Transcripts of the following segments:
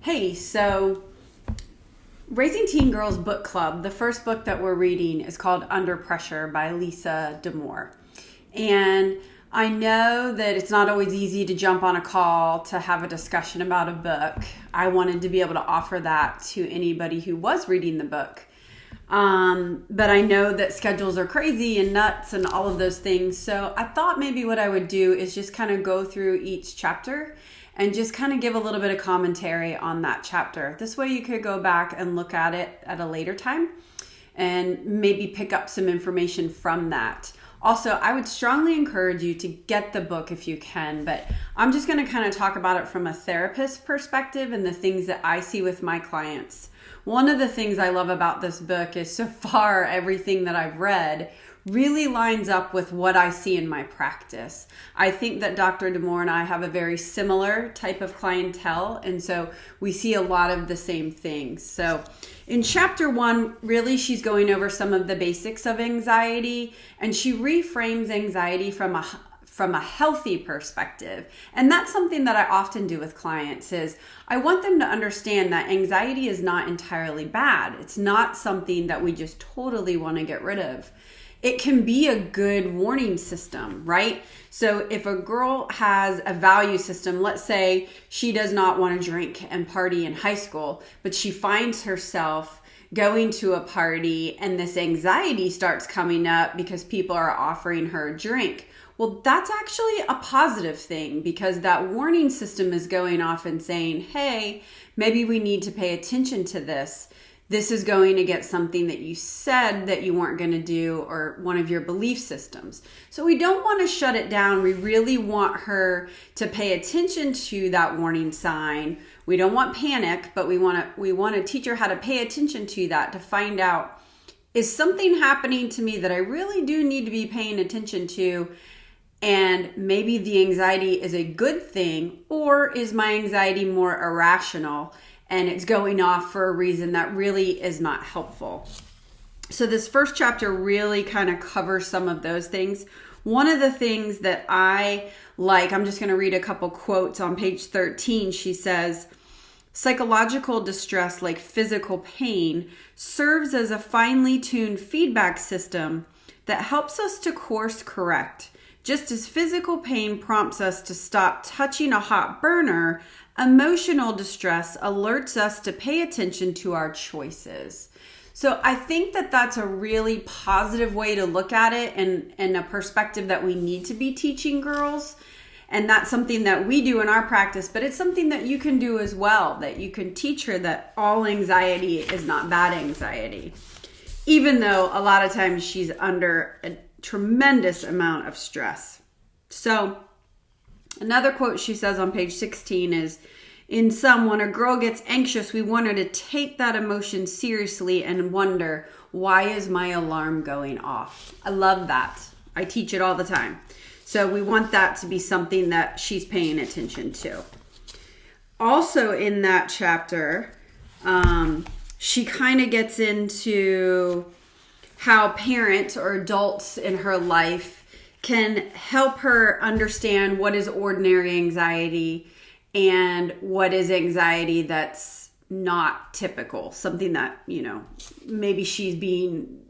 Hey, so Raising Teen Girls Book Club, the first book that we're reading is called Under Pressure by Lisa D'Amour. And I know that it's not always easy to jump on a call to have a discussion about a book. I wanted to be able to offer that to anybody who was reading the book. But I know that schedules are crazy and nuts and all of those things. So I thought maybe what I would do is just kind of go through each chapter and just kind of give a little bit of commentary on that chapter. This way you could go back and look at it at a later time and maybe pick up some information from that. Also, I would strongly encourage you to get the book if you can, but I'm just going to kind of talk about it from a therapist perspective and the things that I see with my clients. One of the things I love about this book is so far everything that I've read really lines up with what I see in my practice. I think that Dr. D'Amour and I have a very similar type of clientele, and so we see a lot of the same things. So in chapter 1, really she's going over some of the basics of anxiety, and she reframes anxiety from a healthy perspective. And that's something that I often do with clients is I want them to understand that anxiety is not entirely bad. It's not something that we just totally want to get rid of. It can be a good warning system, right? So if a girl has a value system, let's say she does not want to drink and party in high school, but she finds herself going to a party and this anxiety starts coming up because people are offering her a drink. Well, that's actually a positive thing because that warning system is going off and saying, hey, maybe we need to pay attention to this. This is going against something that you said that you weren't going to do or one of your belief systems. So we don't want to shut it down. We really want her to pay attention to that warning sign. We don't want panic, but we want to teach her how to pay attention to that to find out, is something happening to me that I really do need to be paying attention to? And maybe the anxiety is a good thing, or is my anxiety more irrational and it's going off for a reason that really is not helpful? So this first chapter really kind of covers some of those things. One of the things that I like, I'm just going to read a couple quotes on page 13. She says, psychological distress like physical pain serves as a finely tuned feedback system that helps us to course correct. Just as physical pain prompts us to stop touching a hot burner, emotional distress alerts us to pay attention to our choices. So I think that that's a really positive way to look at it and a perspective that we need to be teaching girls. And that's something that we do in our practice, but it's something that you can do as well, that you can teach her that all anxiety is not bad anxiety, even though a lot of times she's under a tremendous amount of stress. So another quote she says on page 16 is, in sum, when a girl gets anxious, we want her to take that emotion seriously and wonder, why is my alarm going off? I love that. I teach it all the time. So we want that to be something that she's paying attention to. Also in that chapter, she kind of gets into how parents or adults in her life can help her understand what is ordinary anxiety and what is anxiety that's not typical, something that, maybe she's being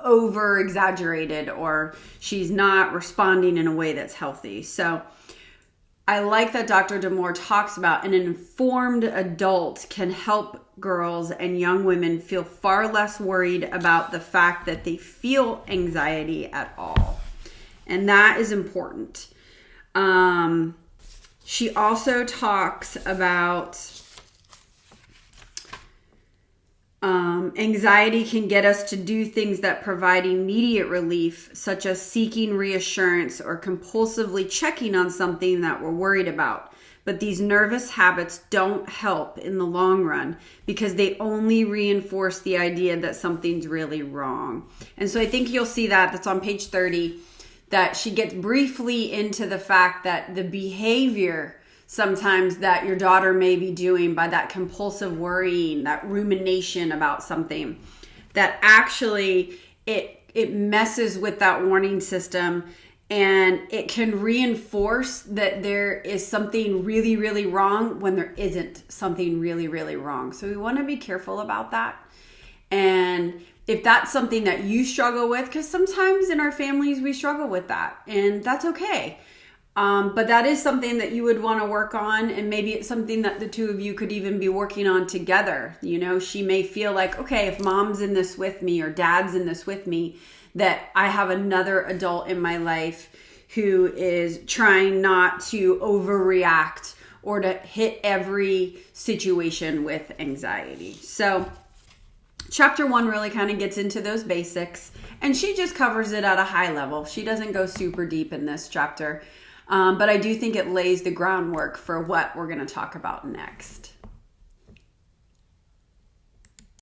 over exaggerated or she's not responding in a way that's healthy. So I like that Dr. D'Amour talks about an informed adult can help girls and young women feel far less worried about the fact that they feel anxiety at all. And that is important. She also talks about anxiety can get us to do things that provide immediate relief, such as seeking reassurance or compulsively checking on something that we're worried about. But these nervous habits don't help in the long run because they only reinforce the idea that something's really wrong. And so I think you'll see that's on page 30, that she gets briefly into the fact that the behavior sometimes that your daughter may be doing by that compulsive worrying, that rumination about something, that actually it messes with that warning system And it can reinforce that there is something really, really wrong when there isn't something really, really wrong. So we want to be careful about that. And if that's something that you struggle with, because sometimes in our families we struggle with that, and that's okay. But that is something that you would want to work on, and maybe it's something that the two of you could even be working on together. You know, she may feel like, okay, if mom's in this with me or dad's in this with me, that I have another adult in my life who is trying not to overreact or to hit every situation with anxiety. So chapter 1 really kind of gets into those basics, and she just covers it at a high level. She doesn't go super deep in this chapter, but I do think it lays the groundwork for what we're going to talk about next.